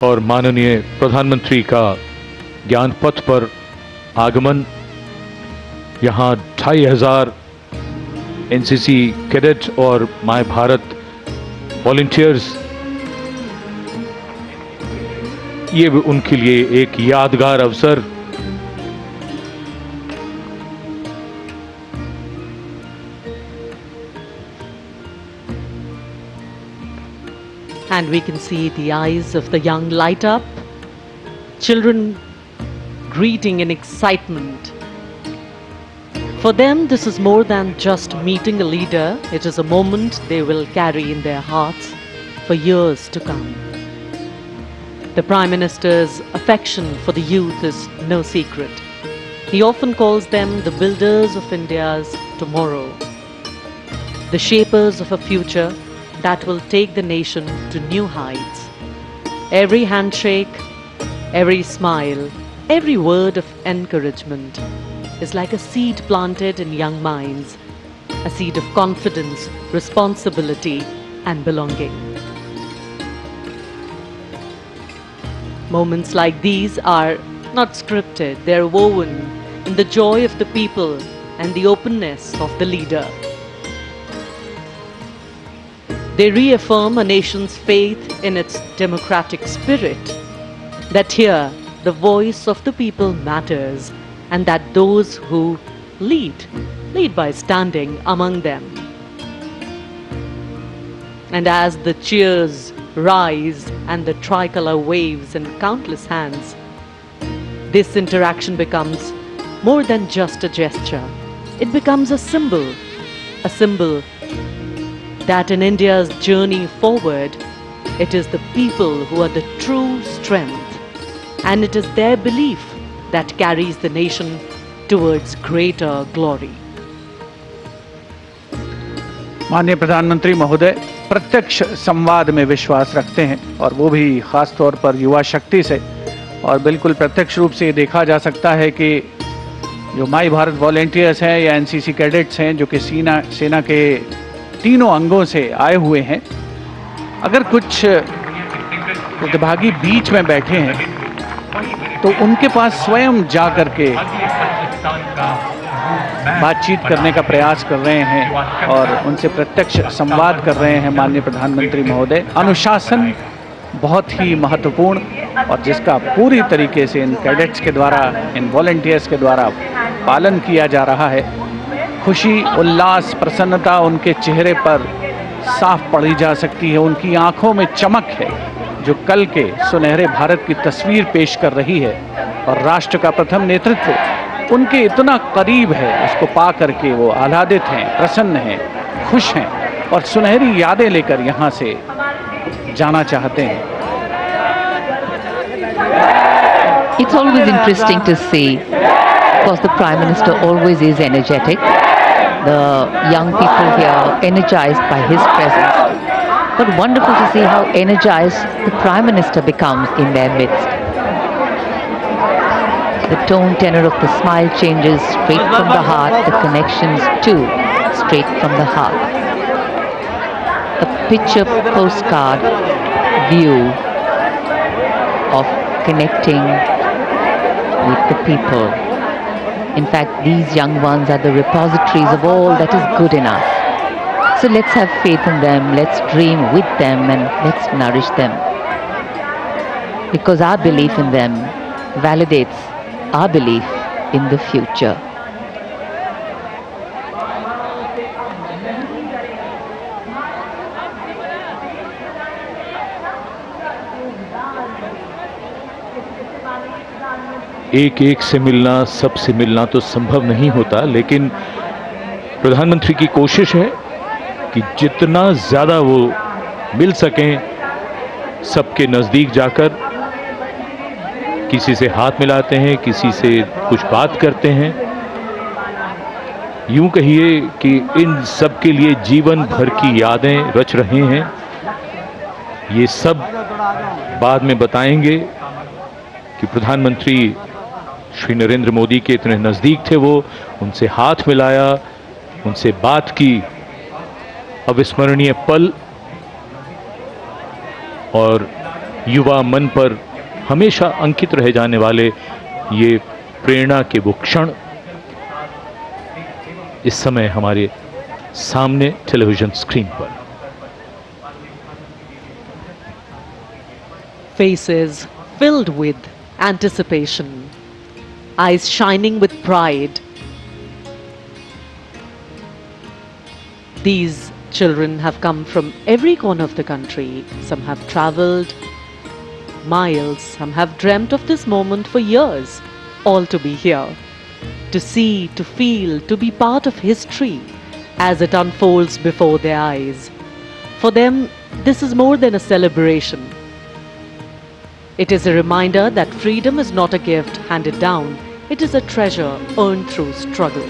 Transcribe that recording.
और माननीय प्रधानमंत्री का ज्ञान पथ पर आगमन। यहाँ 2500 एनसीसी कैडेट और माय भारत वॉलंटियर्स, ये भी उनके लिए एक यादगार अवसर। And we can see the eyes of the young light up, children greeting in excitement. For them, this is more than just meeting a leader. It is a moment they will carry in their hearts for years to come. The Prime Minister's affection for the youth is no secret. He often calls them the builders of India's tomorrow, the shapers of a future that will take the nation to new heights. Every handshake, every smile, every word of encouragement is like a seed planted in young minds, a seed of confidence, responsibility, and belonging. Moments like these are not scripted, they are woven in the joy of the people and the openness of the leader. They reaffirm a nation's faith in its democratic spirit, that here the voice of the people matters and that those who lead by standing among them. And as the cheers rise and the tricolor waves in countless hands, this interaction becomes more than just a gesture. It becomes a symbol that in India's journey forward, it is the people who are the true strength, and it is their belief that carries the nation towards greater glory. माननीय प्रधानमंत्री महोदय प्रत्यक्ष संवाद में विश्वास रखते हैं, और वो भी खास तौर पर युवा शक्ति से। और बिल्कुल प्रत्यक्ष रूप से देखा जा सकता है कि जो माई भारत वॉलंटियर्स हैं या एनसीसी कैडेट्स हैं, जो कि सेना के तीनों अंगों से आए हुए हैं, अगर कुछ प्रतिभागी बीच में बैठे हैं तो उनके पास स्वयं जा कर के बातचीत करने का प्रयास कर रहे हैं और उनसे प्रत्यक्ष संवाद कर रहे हैं। माननीय प्रधानमंत्री महोदय, अनुशासन बहुत ही महत्वपूर्ण, और जिसका पूरी तरीके से इन कैडेट्स के द्वारा, इन वॉलंटियर्स के द्वारा पालन किया जा रहा है। खुशी, उल्लास, प्रसन्नता उनके चेहरे पर साफ पढ़ी जा सकती है। उनकी आंखों में चमक है जो कल के सुनहरे भारत की तस्वीर पेश कर रही है, और राष्ट्र का प्रथम नेतृत्व उनके इतना करीब है, उसको पा करके वो आह्लादित हैं, प्रसन्न हैं, खुश हैं और सुनहरी यादें लेकर यहाँ से जाना चाहते हैं। It's always interesting to see, because the Prime Minister always is energetic. The young people here energized by his presence. But wonderful to see how energized the Prime Minister becomes in their midst. The tone tenor of the smile changes straight from the heart, the connections too straight from the heart. A picture postcard view of connecting with the people. In fact, these young ones are the repositories of all that is good in us. So let's have faith in them, let's dream with them, and let's nourish them. Because our belief in them validates our belief in the future. एक एक से मिलना, सबसे मिलना तो संभव नहीं होता, लेकिन प्रधानमंत्री की कोशिश है कि जितना ज़्यादा वो मिल सकें, सबके नज़दीक जाकर किसी से हाथ मिलाते हैं, किसी से कुछ बात करते हैं। यूं कहिए कि इन सब के लिए जीवन भर की यादें रच रहे हैं। ये सब बाद में बताएंगे कि प्रधानमंत्री श्री नरेंद्र मोदी के इतने नज़दीक थे, वो उनसे हाथ मिलाया, उनसे बात की, अविस्मरणीय पल। और युवा मन पर हमेशा अंकित रह जाने वाले ये प्रेरणा के वो क्षण इस समय हमारे सामने टेलीविजन स्क्रीन पर। Faces filled with anticipation, eyes shining with pride. These children have come from every corner of the country. Some have traveled miles, some have dreamt of this moment for years, all to be here, to see, to feel, to be part of history as it unfolds before their eyes. For them, this is more than a celebration. It is a reminder that freedom is not a gift handed down, it is a treasure earned through struggle.